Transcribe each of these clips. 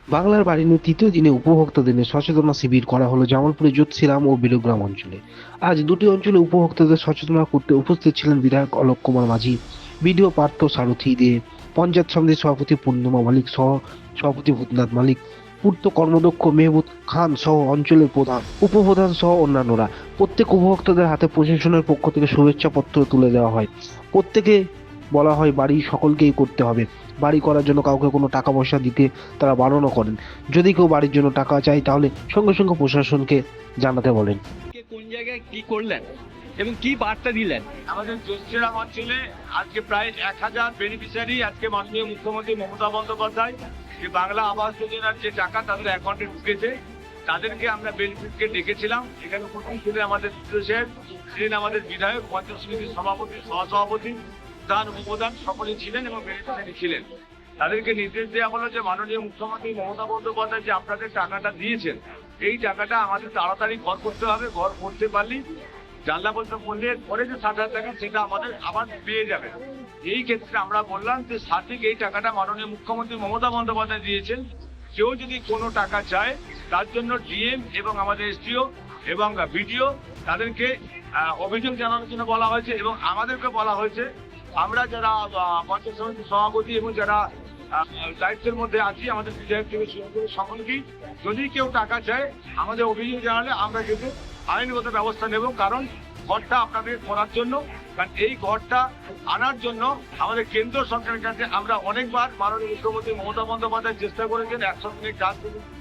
বাংলার বাড়ি নিয়ে তৃতীয় দিনে উপভোক্তা দিনে সচেতনতা শিবির করা হলো জামালপুরের যোধসিরাম ও বিরগ্রাম অঞ্চলে। আজ দুটি অঞ্চলে উপভোক্তাদের সচেতনতা করতে উপস্থিত ছিলেন বিধায়ক অলোক কুমার মাঝি, বিডিও পার্থ সারথী দে, পঞ্চায়েত সমিতির সভাপতি পূর্ণিমা মালিক সহ সভাপতি ভূতনাথ মালিক, পূর্ত কর্মদক্ষ মেহবুব খান সহ অঞ্চলের প্রধান উপপ্রধান সহ অন্যান্যরা। প্রত্যেক উপভোক্তাদের হাতে প্রশাসনের পক্ষ থেকে শুভেচ্ছা পত্র তুলে দেওয়া হয়। প্রত্যেকে বলা হয় বাড়ি সকলকেই করতে হবে। বাড়ি করার জন্য কাউকে কোনো টাকা পয়সা দিতে তারা বারণও করেন। যদি কেউ বাড়ির জন্য টাকা চায় তাহলে সঙ্গে সঙ্গে প্রশাসনকে জানাতে বলেন। কে কোন জায়গায় কি করলেন এবং কি বার্তা দিলেন? আমাদের জোশিরাম অঞ্চলে আজকে প্রায় 1000 বেনিফিশিয়ারি আজকে মাননীয় মুখ্যমন্ত্রী মমতা বন্দ্যোপাধ্যায় যে বাংলা আবাস যোজনার যে টাকা তাদের অ্যাকাউন্টে ঢুকেছে, তাদেরকে আমরা বেনিফিটকে ডেকেছিলাম। এখানে উপস্থিত ছিলেন আমাদের সাহেব, ছিলেন আমাদের বিধায়ক, পঞ্চায়েত সমিতির সভাপতি, সহসভাপতি, প্রধান উপপ্রধান সকলেই ছিলেন এবং বেনিফিশিয়ারি ছিলেন। তাদেরকে নির্দেশ দেওয়া হলো যে মাননীয় মুখ্যমন্ত্রী মমতা বন্দ্যোপাধ্যায় যে আপনাদের টাকাটা দিয়েছেন, এই টাকাটা আমাদের তাড়াতাড়ি ঘর করতে হবে। ঘর করতে পারলেই জানলা বলতে বললে পরে যে 60,000 টাকা সেটা আমাদের আবার পেয়ে যাবে। এই ক্ষেত্রে আমরা বললাম যে সঠিক এই টাকাটা মাননীয় মুখ্যমন্ত্রী মমতা বন্দ্যোপাধ্যায় দিয়েছেন। কেউ যদি কোনো টাকা চায় তার জন্য ডিএম এবং আমাদের এসডিও এবং বিডিও তাদেরকে অভিযোগ জানানোর জন্য বলা হয়েছে এবং আমাদেরকে বলা হয়েছে আমরা যারা পঞ্চায়েত সমিতির সভাপতি এবং যারা দায়িত্বের মধ্যে আছি, আমাদের বিধায়ক থেকে শুরু করে সকলকেই, যদি কেউ টাকা চায় আমাদের অভিযোগ জানালে আমরা কিন্তু আইনগত ব্যবস্থা নেব। কারণ ঘরটা আপনাদের করার জন্য, কারণ এই ঘরটা আনার জন্য আমাদের কেন্দ্র সরকারের কাছে আমরা অনেকবার মাননীয় মুখ্যমন্ত্রী মমতা বন্দ্যোপাধ্যায় চেষ্টা করেছেন, 100 দিনের কাজ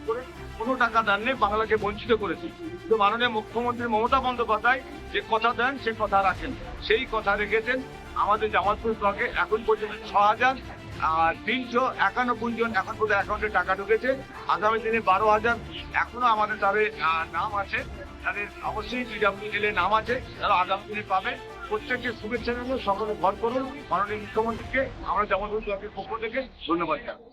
করে কোনো টাকা দেননি, বাংলাকে বঞ্চিত করেছে। কিন্তু মাননীয় মুখ্যমন্ত্রী মমতা বন্দ্যোপাধ্যায় যে কথা দেন সে কথা রাখেন, সেই কথা রেখেছেন। আমাদের জামালপুর ব্লকে এখন পর্যন্ত 6,351 জন এখন পর্যন্ত অ্যাকাউন্টে টাকা ঢুকেছে। আগামী দিনে 12,000 এখনো আমাদের তাদের নাম আছে, তাদের অবশ্যই পিডব্লিউডি নাম আছে, তারা আগামী দিনে পাবে। প্রত্যেককে শুভেচ্ছা জানাবো, সকলে ভর করুন মাননীয় মুখ্যমন্ত্রীকে। আমরা জামালপুর ব্লকের পক্ষ থেকে ধন্যবাদ জানাই।